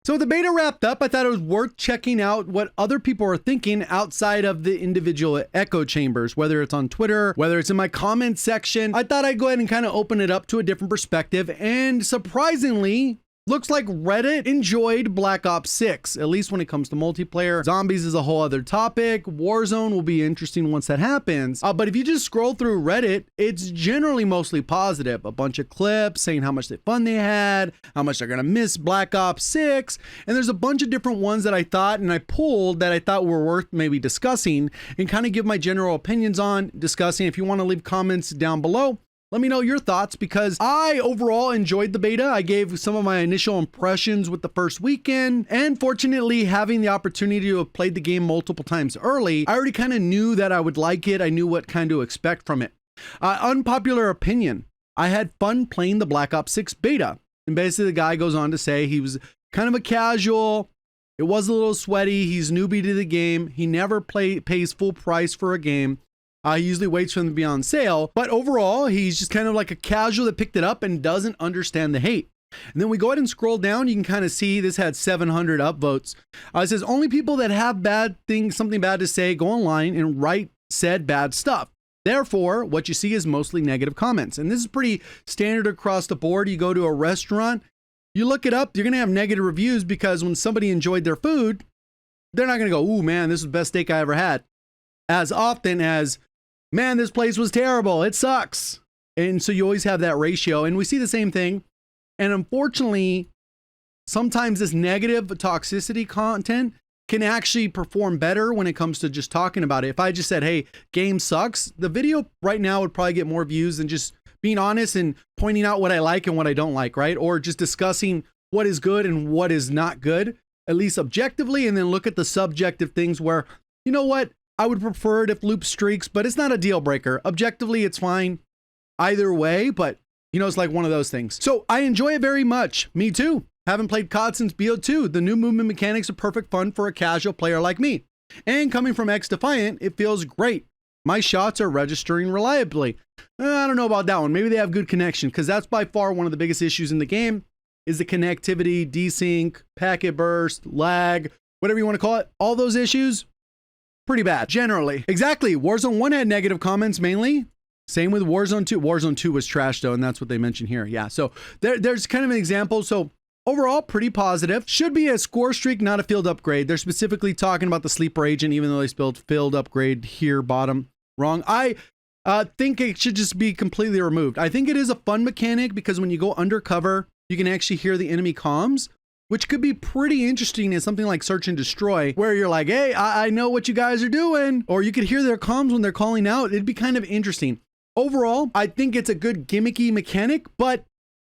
So with the beta wrapped up, I thought it was worth checking out what other people are thinking outside of the individual echo chambers, whether it's on Twitter, whether it's in my comment section. I thought I'd go ahead and kind of open it up to a different perspective, and surprisingly, looks like Reddit enjoyed Black Ops 6, at least when it comes to multiplayer. Zombies is a whole other topic. Warzone will be interesting once that happens. But if you just scroll through Reddit, it's generally mostly positive. A bunch of clips saying how much fun they had, how much they're gonna miss Black Ops 6. And there's a bunch of different ones that I thought and I pulled that I thought were worth maybe discussing and kind of give my general opinions on discussing. If you want to leave comments down below, let me know your thoughts, because I overall enjoyed the beta. I gave some of my initial impressions with the first weekend, and fortunately having the opportunity to have played the game multiple times early, I already kind of knew that I would like it. I knew what kind to expect from it. Unpopular opinion, I had fun playing the Black Ops 6 beta. And basically the guy goes on to say he was kind of a casual, it was a little sweaty, he's newbie to the game, he never pays full price for a game. He usually waits for them to be on sale, but overall, he's just kind of like a casual that picked it up and doesn't understand the hate. And then we go ahead and scroll down. You can kind of see this had 700 upvotes. It says only people that have bad things, something bad to say, go online and write said bad stuff. Therefore, what you see is mostly negative comments. And this is pretty standard across the board. You go to a restaurant, you look it up, you're going to have negative reviews, because when somebody enjoyed their food, they're not going to go, "Ooh, man, this is the best steak I ever had," as often as, "Man, this place was terrible, it sucks." And so you always have that ratio, and we see the same thing. And unfortunately, sometimes this negative toxicity content can actually perform better when it comes to just talking about it. If I just said, "Hey, game sucks," the video right now would probably get more views than just being honest and pointing out what I like and what I don't like, right? Or just discussing what is good and what is not good, at least objectively, and then look at the subjective things where, you know what? I would prefer it if loop streaks, but it's not a deal breaker. Objectively, it's fine either way, but you know, it's like one of those things. So I enjoy it very much. Me too. Haven't played COD since BO2. The new movement mechanics are perfect fun for a casual player like me. And coming from X-Defiant, it feels great. My shots are registering reliably. I don't know about that one. Maybe they have good connection, because that's by far one of the biggest issues in the game is the connectivity, desync, packet burst, lag, whatever you want to call it. All those issues, pretty bad, generally. Exactly. Warzone 1 had negative comments mainly. Same with Warzone 2. Warzone 2 was trash though, and that's what they mentioned here. Yeah, so there's kind of an example. So overall, pretty positive. Should be a score streak, not a field upgrade. They're specifically talking about the sleeper agent, even though they spelled field upgrade here, bottom. Wrong. I think it should just be completely removed. I think it is a fun mechanic, because when you go undercover, you can actually hear the enemy comms, which could be pretty interesting in something like Search and Destroy, where you're like, "Hey, I know what you guys are doing," or you could hear their comms when they're calling out. It'd be kind of interesting. Overall, I think it's a good gimmicky mechanic, but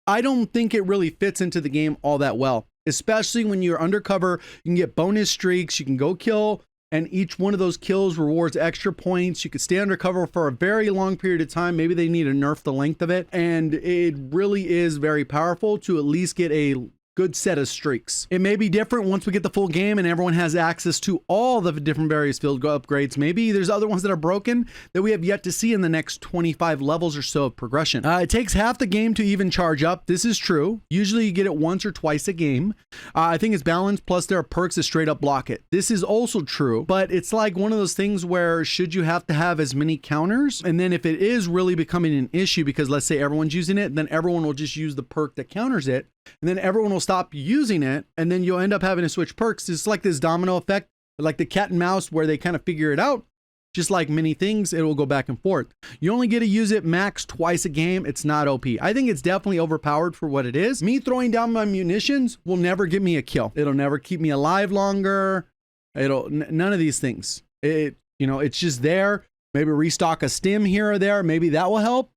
I don't think it really fits into the game all that well, especially when you're undercover. You can get bonus streaks, you can go kill, and each one of those kills rewards extra points. You could stay undercover for a very long period of time. Maybe they need to nerf the length of it, and it really is very powerful to at least get a good set of streaks. It may be different once we get the full game and everyone has access to all the different various field upgrades. Maybe there's other ones that are broken that we have yet to see in the next 25 levels or so of progression. It takes half the game to even charge up. This is true. Usually you get it once or twice a game. I think it's balanced, plus there are perks that straight up block it. This is also true, but it's like one of those things where should you have to have as many counters? And then if it is really becoming an issue, because let's say everyone's using it, then everyone will just use the perk that counters it. And then everyone will stop using it, and then you'll end up having to switch perks. It's like this domino effect, like the cat and mouse, where they kind of figure it out. Just like many things, it will go back and forth. You only get to use it max twice a game. It's not OP. I think it's definitely overpowered for what it is. Me throwing down my munitions will never get me a kill. It'll never keep me alive longer. None of these things. It's just there. Maybe restock a stim here or there. Maybe that will help.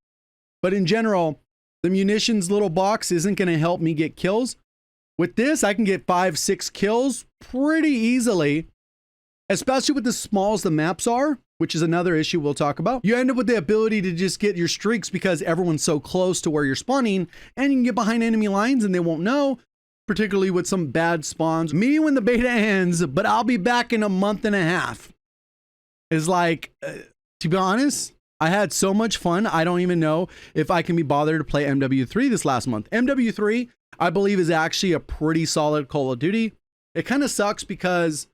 But in general, the munitions little box isn't going to help me get kills. With this, I can get 5-6 kills pretty easily, especially with as small as the maps are, which is another issue we'll talk about. You end up with the ability to just get your streaks because everyone's so close to where you're spawning, and you can get behind enemy lines and they won't know, particularly with some bad spawns. Me when the beta ends, but I'll be back in a month and a half. Is like, to be honest, I had so much fun. I don't even know if I can be bothered to play MW3 this last month. MW3, I believe is actually a pretty solid Call of Duty. It kind of sucks because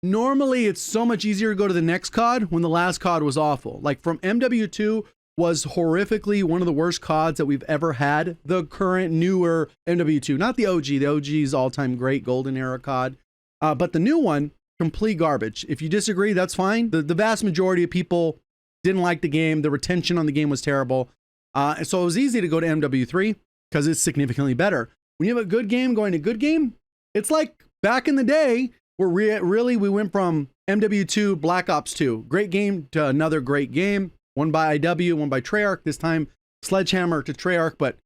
normally it's so much easier to go to the next COD when the last COD was awful. Like from MW2 was horrifically one of the worst CODs that we've ever had. The current newer MW2, not the OG. The OG is all-time great golden era COD. But the new one, complete garbage. If you disagree, that's fine. The vast majority of people didn't like the game. The retention on the game was terrible. And so it was easy to go to MW3 because it's significantly better. When you have a good game going to good game, it's like back in the day where we went from MW2, Black Ops 2, great game to another great game. One by IW, one by Treyarch. This time, Sledgehammer to Treyarch, but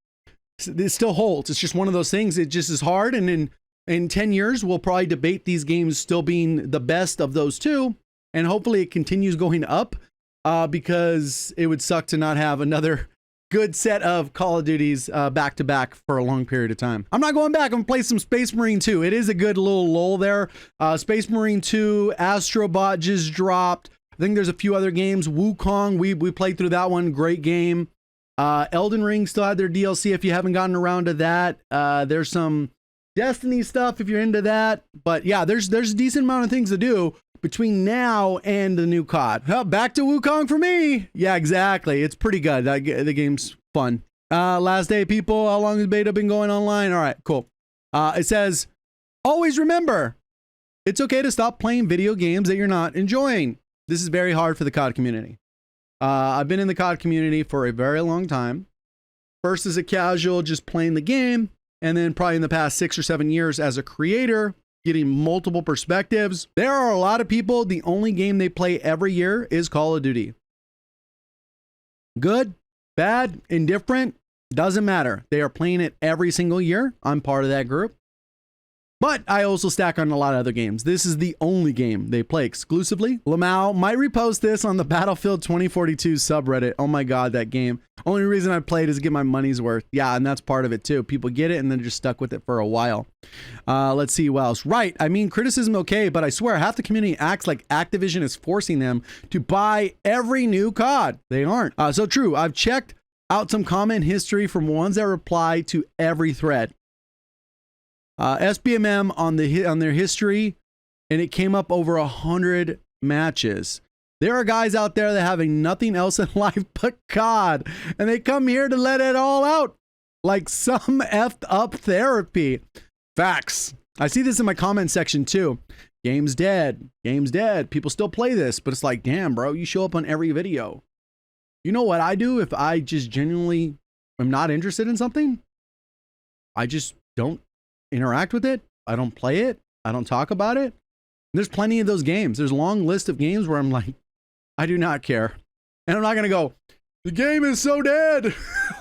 it still holds. It's just one of those things. It just is hard. And in 10 years, we'll probably debate these games still being the best of those two. And hopefully it continues going up because it would suck to not have another good set of Call of Duties back to back for a long period of time. I'm not going back. I'm gonna play some Space Marine 2. It is a good little lull there. Space Marine 2, Astrobot just dropped. I think there's a few other games. Wukong, we played through that one. Great game. Elden Ring still had their DLC if you haven't gotten around to that. There's some Destiny stuff if you're into that. But yeah, there's a decent amount of things to do between now and the new COD. Well, back to Wukong for me. Yeah, exactly. It's pretty good. The game's fun. Last day, people. How long has beta been going online? All right, cool. It says, always remember, it's okay to stop playing video games that you're not enjoying. This is very hard for the COD community. I've been in the COD community for a very long time. First as a casual, just playing the game. And then probably in the past 6 or 7 years as a creator, getting multiple perspectives. There are a lot of people, the only game they play every year is Call of Duty. Good, bad, indifferent, doesn't matter. They are playing it every single year. I'm part of that group. But I also stack on a lot of other games. This is the only game they play exclusively. Lamau might repost this on the Battlefield 2042 subreddit. Oh my God, that game. Only reason I played is to get my money's worth. Yeah, and that's part of it too. People get it and then just stuck with it for a while. Let's see what else. Right, I mean, criticism okay, but I swear half the community acts like Activision is forcing them to buy every new COD. They aren't. So true, I've checked out some comment history from ones that reply to every thread. SBMM on their history, and it came up over 100 matches. There are guys out there that having nothing else in life but COD, and they come here to let it all out like some effed up therapy. Facts. I see this in my comment section too. Game's dead. Game's dead. People still play this, but it's like, damn, bro, you show up on every video. You know what I do if I just genuinely am not interested in something? I just don't interact with it. I don't play it. I don't talk about it. There's plenty of those games. There's a long list of games where I'm like, I do not care. And I'm not going to go, the game is so dead.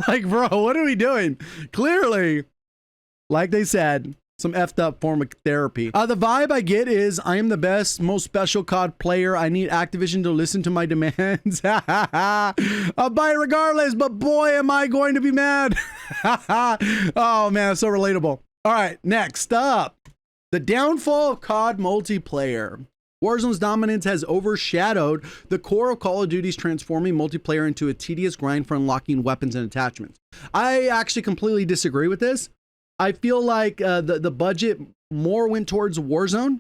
Like, bro, what are we doing? Clearly, like they said, some effed up form of therapy. The vibe I get is I am the best, most special COD player. I need Activision to listen to my demands. I'll buy it regardless, but boy, am I going to be mad. Oh man, so relatable. All right, next up, the downfall of COD multiplayer. Warzone's dominance has overshadowed the core of Call of Duty's transforming multiplayer into a tedious grind for unlocking weapons and attachments. I actually completely disagree with this. I feel like the budget more went towards Warzone,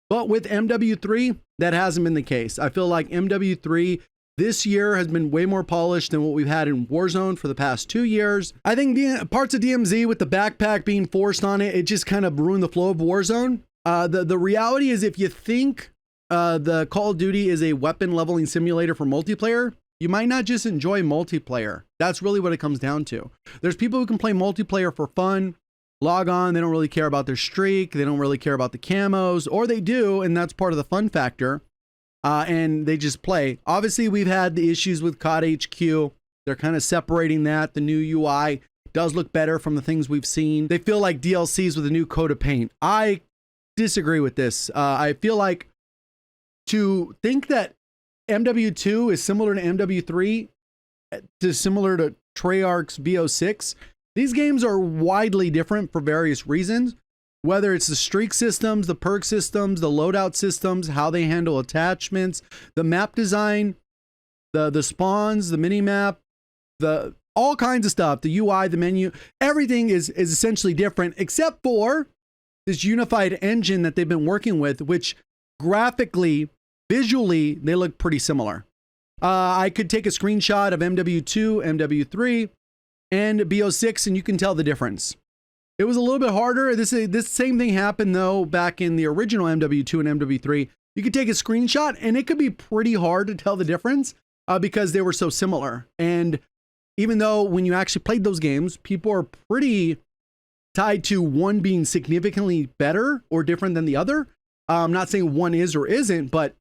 but with MW3, that hasn't been the case. I feel like MW3 this year has been way more polished than what we've had in Warzone for the past 2 years. I think parts of DMZ with the backpack being forced on it, it just kind of ruined the flow of Warzone. The reality is if you think the Call of Duty is a weapon leveling simulator for multiplayer, you might not just enjoy multiplayer. That's really what it comes down to. There's people who can play multiplayer for fun, log on, they don't really care about their streak, they don't really care about the camos, or they do, and that's part of the fun factor. And they just play. Obviously, we've had the issues with COD HQ. They're kind of separating that. The new UI does look better from the things we've seen. They feel like DLCs with a new coat of paint. I disagree with this. I feel like to think that MW2 is similar to MW3, similar to Treyarch's BO6, these games are widely different for various reasons. Whether it's the streak systems, the perk systems, the loadout systems, how they handle attachments, the map design, the spawns, the mini map, the all kinds of stuff. The UI, the menu, everything is essentially different except for this unified engine that they've been working with, which graphically, visually, they look pretty similar. I could take a screenshot of MW2, MW3, and BO6, and you can tell the difference. It was a little bit harder. This same thing happened, though, back in the original MW2 and MW3. You could take a screenshot, and it could be pretty hard to tell the difference because they were so similar. And even though when you actually played those games, people are pretty tied to one being significantly better or different than the other. I'm not saying one is or isn't, but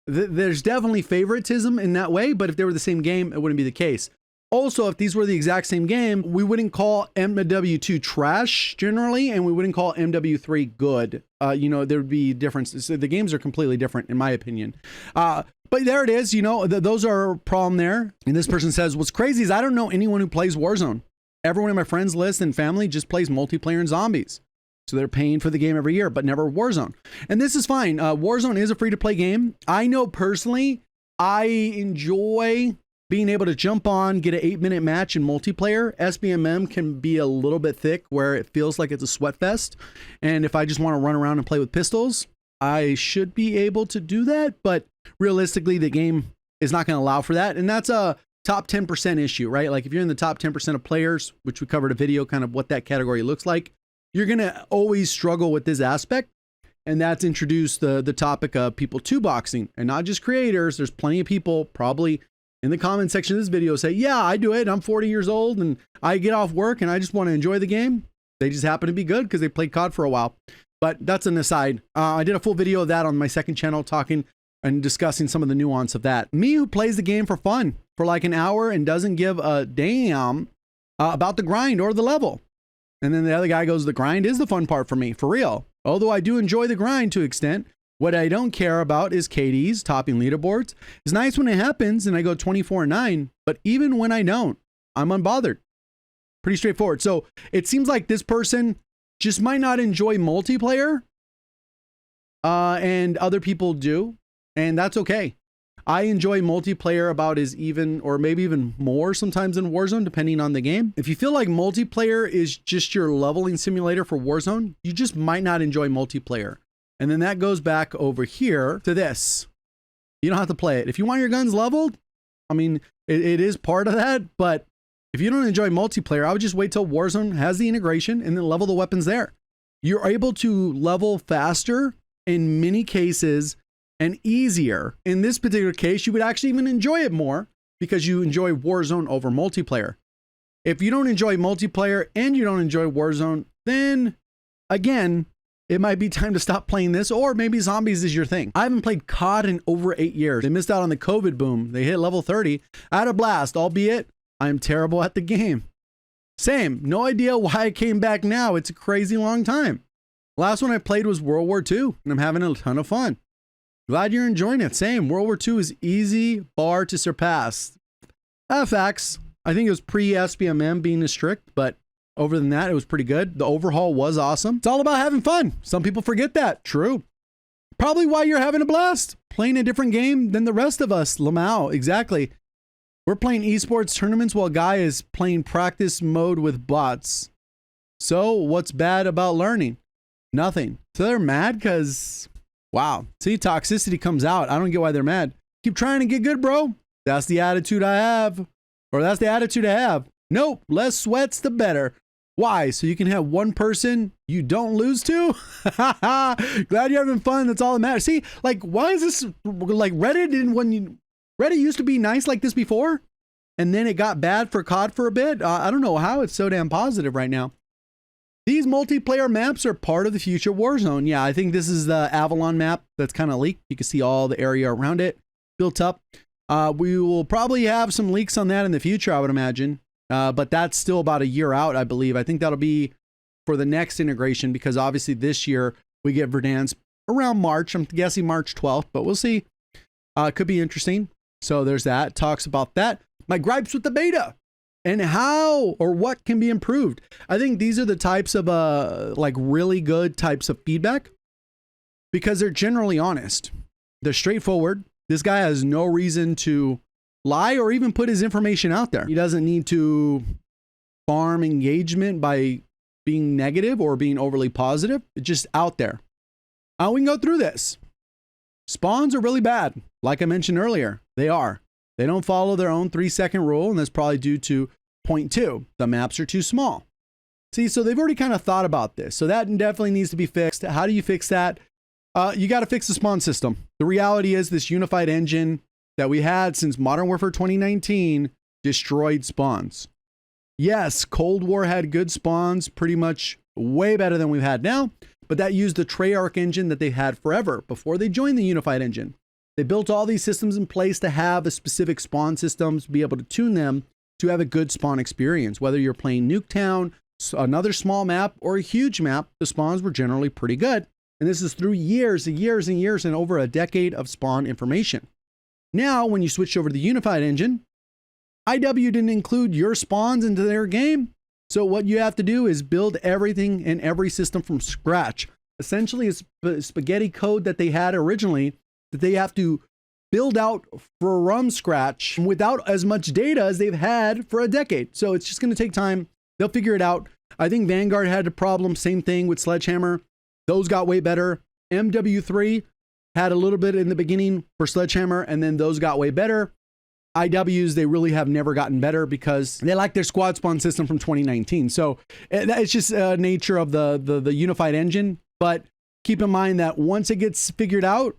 there's definitely favoritism in that way. But if they were the same game, it wouldn't be the case. Also, if these were the exact same game, we wouldn't call MW2 trash generally, and we wouldn't call MW3 good. You know, there would be differences. The games are completely different, in my opinion. But there it is. You know, those are a problem there. And this person says, what's crazy is I don't know anyone who plays Warzone. Everyone in my friends list and family just plays multiplayer and zombies. So they're paying for the game every year, but never Warzone. And this is fine. Warzone is a free-to-play game. I know personally, I enjoy being able to jump on, get an 8-minute match in multiplayer. SBMM can be a little bit thick where it feels like it's a sweat fest. And if I just want to run around and play with pistols, I should be able to do that. But realistically, the game is not going to allow for that. And that's a top 10% issue, right? Like if you're in the top 10% of players, which we covered a video kind of what that category looks like, you're going to always struggle with this aspect. And that's introduced the topic of people two-boxing, and not just creators. There's plenty of people probably in the comment section of this video say, yeah, I do it. I'm 40 years old and I get off work and I just want to enjoy the game. They just happen to be good because they played COD for a while. But that's an aside. I did a full video of that on my second channel talking and discussing some of the nuance of that. Me who plays the game for fun for like an hour and doesn't give a damn about the grind or the level. And then the other guy goes, the grind is the fun part for me, for real. Although I do enjoy the grind to an extent. What I don't care about is KDs, topping leaderboards. It's nice when it happens and I go 24-9, but even when I don't, I'm unbothered. Pretty straightforward. So it seems like this person just might not enjoy multiplayer and other people do, and that's okay. I enjoy multiplayer about as even or maybe even more sometimes in Warzone, depending on the game. If you feel like multiplayer is just your leveling simulator for Warzone, you just might not enjoy multiplayer. And then that goes back over here to this. You don't have to play it. If you want your guns leveled, I mean, it is part of that. But if you don't enjoy multiplayer, I would just wait till Warzone has the integration and then level the weapons there. You're able to level faster in many cases and easier. In this particular case, you would actually even enjoy it more because you enjoy Warzone over multiplayer. If you don't enjoy multiplayer and you don't enjoy Warzone, then again, it might be time to stop playing this, or maybe zombies is your thing. I haven't played COD in over 8 years. They missed out on the COVID boom. They hit level 30. I had a blast, albeit I'm terrible at the game. Same, no idea why I came back now. It's a crazy long time. Last one I played was World War II, and I'm having a ton of fun. Glad you're enjoying it. Same, World War II is easy bar to surpass. Facts. I think it was pre-SBMM being strict, but other than that, it was pretty good. The overhaul was awesome. It's all about having fun. Some people forget that. True. Probably why you're having a blast. Playing a different game than the rest of us. Lamau, exactly. We're playing esports tournaments while Guy is playing practice mode with bots. So what's bad about learning? Nothing. So they're mad because, wow. See, toxicity comes out. I don't get why they're mad. Keep trying to get good, bro. That's the attitude I have. Or that's the attitude I have. Nope. Less sweats, the better. Why? So you can have one person you don't lose to? Glad you're having fun. That's all that matters. See, like, why is this like Reddit? Reddit used to be nice like this before, and then it got bad for COD for a bit. I don't know how it's so damn positive right now. These multiplayer maps are part of the future Warzone. Yeah, I think this is the Avalon map that's kind of leaked. You can see all the area around it built up. We will probably have some leaks on that in the future, I would imagine. But that's still about a year out, I believe. I think that'll be for the next integration because obviously this year we get Verdansk around March. I'm guessing March 12th, but we'll see. Could be interesting. So there's that. Talks about that. My gripes with the beta and how or what can be improved. I think these are the types of like really good types of feedback because they're generally honest. They're straightforward. This guy has no reason to lie or even put his information out there. He doesn't need to farm engagement by being negative or being overly positive. It's just out there. We can go through this. Spawns are really bad. Like I mentioned earlier, they are. They don't follow their own 3-second rule, and that's probably due to point 2. The maps are too small. See, so they've already kind of thought about this. So that definitely needs to be fixed. How do you fix that? You got to fix the spawn system. The reality is this unified engine that we had since Modern Warfare 2019 destroyed spawns. Yes, Cold War had good spawns, pretty much way better than we've had now, but that used the Treyarch engine that they had forever before they joined the unified engine. They built all these systems in place to have a specific spawn systems, be able to tune them to have a good spawn experience. Whether you're playing Nuketown, another small map, or a huge map, the spawns were generally pretty good. And this is through years and years and years and over a decade of spawn information. Now, when you switch over to the unified engine, IW didn't include your spawns into their game. So what you have to do is build everything in every system from scratch. Essentially, it's spaghetti code that they had originally that they have to build out from scratch without as much data as they've had for a decade. So it's just going to take time. They'll figure it out. I think Vanguard had a problem. Same thing with Sledgehammer. Those got way better. MW3 had a little bit in the beginning for Sledgehammer, and then those got way better. IWs, they really have never gotten better because they like their squad spawn system from 2019. So it's just nature of the unified engine. But keep in mind that once it gets figured out,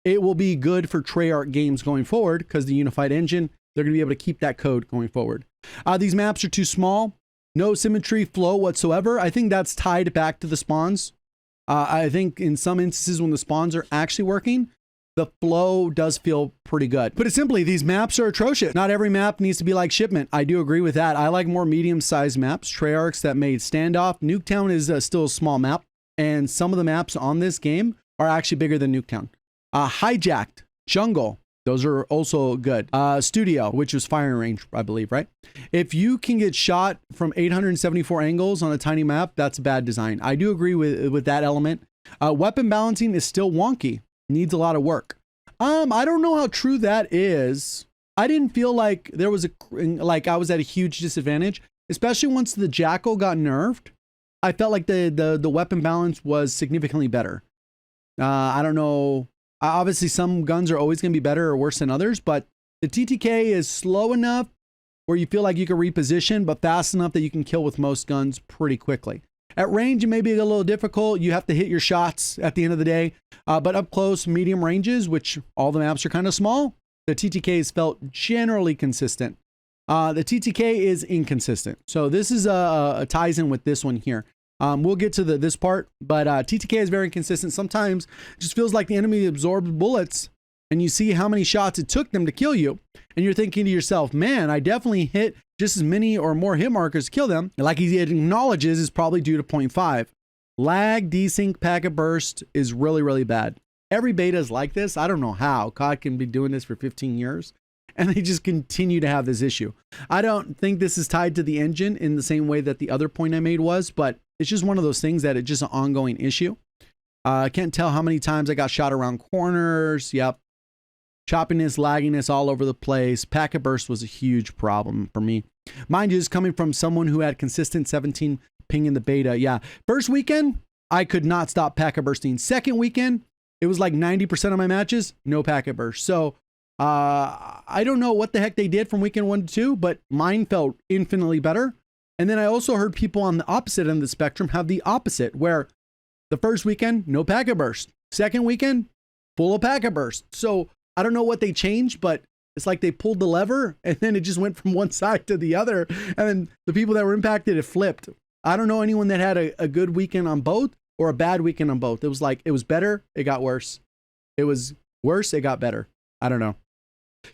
it will be good for Treyarch games going forward because the unified engine, they're going to be able to keep that code going forward. These maps are too small. No symmetry flow whatsoever. I think that's tied back to the spawns. I think in some instances when the spawns are actually working, the flow does feel pretty good. Put it simply, these maps are atrocious. Not every map needs to be like Shipment. I do agree with that. I like more medium-sized maps. Treyarch's that made Standoff. Nuketown is still a small map, and some of the maps on this game are actually bigger than Nuketown. Hijacked, Jungle, those are also good. Studio, which was firing range, I believe, right? If you can get shot from 874 angles on a tiny map, that's bad design. I do agree with that element. Weapon balancing is still wonky. Needs a lot of work. I don't know how true that is. I didn't feel like there was I was at a huge disadvantage, especially once the Jackal got nerfed. I felt like the weapon balance was significantly better. I don't know. Obviously, some guns are always going to be better or worse than others, but the TTK is slow enough where you feel like you can reposition, but fast enough that you can kill with most guns pretty quickly. At range, it may be a little difficult. You have to hit your shots at the end of the day, but up close, medium ranges, which all the maps are kind of small, the TTKs felt generally consistent. The TTK is inconsistent. So this is ties in with this one here. We'll get to this part, but TTK is very consistent. Sometimes it just feels like the enemy absorbs bullets and you see how many shots it took them to kill you. And you're thinking to yourself, man, I definitely hit just as many or more hit markers to kill them. Like he acknowledges is probably due to 0.5. Lag, desync, packet burst is really, really bad. Every beta is like this. I don't know how. COD can be doing this for 15 years. And they just continue to have this issue. I don't think this is tied to the engine in the same way that the other point I made was, but it's just one of those things that it's just an ongoing issue. I can't tell how many times I got shot around corners. Yep. Choppiness, lagginess all over the place. Packet burst was a huge problem for me. Mind you, is coming from someone who had consistent 17 ping in the beta. Yeah. First weekend, I could not stop packet bursting. Second weekend, it was like 90% of my matches, no packet burst. So I don't know what the heck they did from weekend 1 to 2, but mine felt infinitely better. And then I also heard people on the opposite end of the spectrum have the opposite, where the first weekend, no packet burst. Second weekend, full of packet burst. So I don't know what they changed, but it's like they pulled the lever and then it just went from one side to the other. And then the people that were impacted, it flipped. I don't know anyone that had a good weekend on both or a bad weekend on both. It was like, it was better, it got worse. It was worse, it got better. I don't know.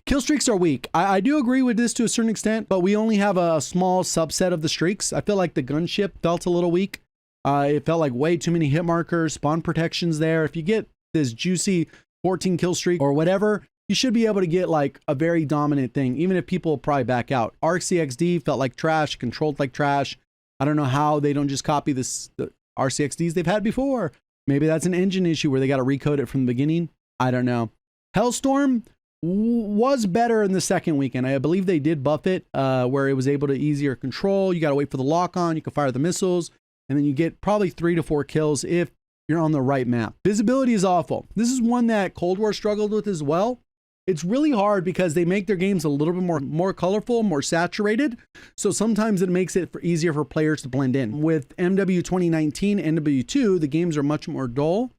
Kill streaks are weak. I do agree with this to a certain extent, but we only have a small subset of the streaks. I feel like the gunship felt a little weak. It felt like way too many hit markers, spawn protections there. If you get this juicy 14 kill streak or whatever, you should be able to get like a very dominant thing, even if people probably back out. RCXD felt like trash, controlled like trash. I don't know how they don't just copy the RCXDs they've had before. Maybe that's an engine issue where they got to recode it from the beginning. I don't know. Hellstorm was better in the second weekend. I believe they did buff it where it was able to easier control. You got to wait for the lock on. You can fire the missiles, and then you get probably 3 to 4 kills if you're on the right map. Visibility is awful. This is one that Cold War struggled with as well. It's really hard because they make their games a little bit more colorful, more saturated. So sometimes it makes it easier for players to blend in. With MW 2019, MW2, the games are much more dull.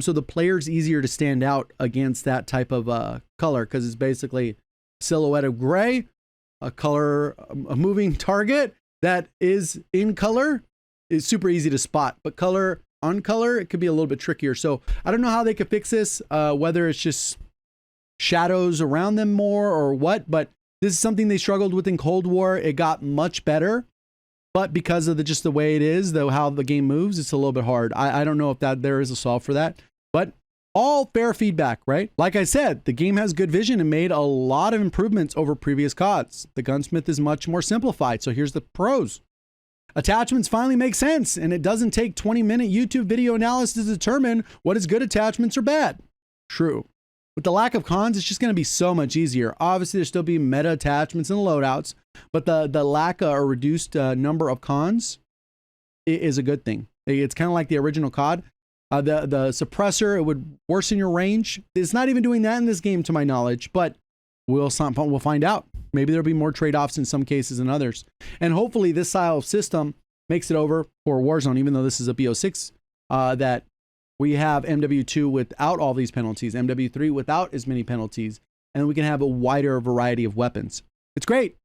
So the player's easier to stand out against that type of color because it's basically silhouette of gray, a moving target that is in color is super easy to spot, but color on color, it could be a little bit trickier. So I don't know how they could fix this, whether it's just shadows around them more or what, but this is something they struggled with in Cold War. It got much better, but because of just the way it is, though, how the game moves, it's a little bit hard. I don't know if there is a solve for that, but all fair feedback, right? Like I said, the game has good vision and made a lot of improvements over previous CODs. The gunsmith is much more simplified. So here's the pros. Attachments finally make sense, and it doesn't take 20-minute YouTube video analysis to determine what is good attachments or bad. True. With the lack of cons, it's just going to be so much easier. Obviously, there'll still be meta attachments and loadouts, but the lack or reduced number of cons is a good thing. It's kind of like the original COD. The suppressor, it would worsen your range. It's not even doing that in this game, to my knowledge, but we'll find out. Maybe there'll be more trade-offs in some cases than others. And hopefully this style of system makes it over for Warzone, even though this is a BO6, that we have MW2 without all these penalties, MW3 without as many penalties, and we can have a wider variety of weapons. It's great.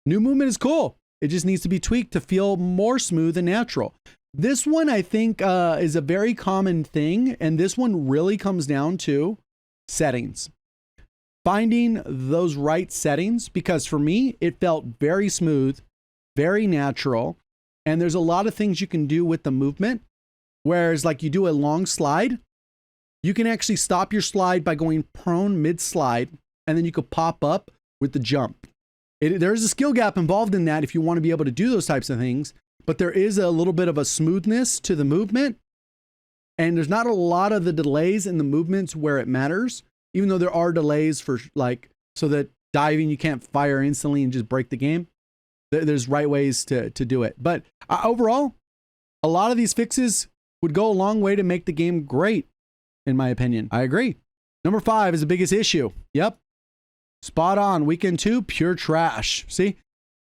New movement is cool. It just needs to be tweaked to feel more smooth and natural. This one, I think, is a very common thing, and this one really comes down to settings. Finding those right settings, because for me, it felt very smooth, very natural, and there's a lot of things you can do with the movement. Whereas like you do a long slide, you can actually stop your slide by going prone mid-slide, and then you could pop up with the jump. There's a skill gap involved in that if you want to be able to do those types of things, but there is a little bit of a smoothness to the movement, and there's not a lot of the delays in the movements where it matters, even though there are delays for like, so that diving, you can't fire instantly and just break the game. There's right ways to do it. But overall, a lot of these fixes would go a long way to make the game great, in my opinion. I agree. Number 5 is the biggest issue. Yep. Spot on. Weekend 2, pure trash. See,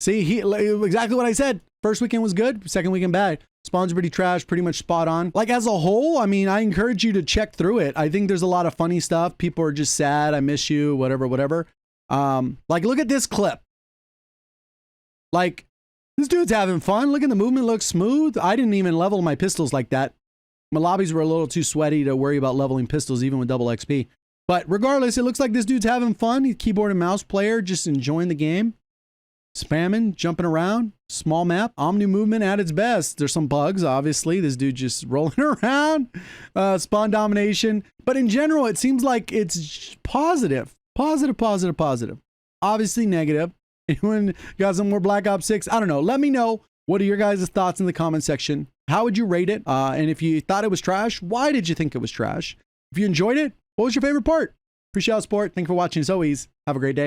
exactly what I said. First weekend was good. Second weekend bad. Spawns are pretty trash, pretty much spot on. Like as a whole, I mean, I encourage you to check through it. I think there's a lot of funny stuff. People are just sad. I miss you, whatever. Like look at this clip. Like, this dude's having fun. Look at the movement, looks smooth. I didn't even level my pistols like that. My lobbies were a little too sweaty to worry about leveling pistols, even with double XP. But regardless, it looks like this dude's having fun. He's keyboard and mouse player, just enjoying the game. Spamming, jumping around, small map, omni movement at its best. There's some bugs, obviously. This dude just rolling around, spawn domination. But in general, it seems like it's positive. Obviously negative. Anyone got some more Black Ops 6? I don't know. Let me know. What are your guys' thoughts in the comment section? How would you rate it? And if you thought it was trash, why did you think it was trash? If you enjoyed it, what was your favorite part? Appreciate the support. Thank you for watching as always. Have a great day.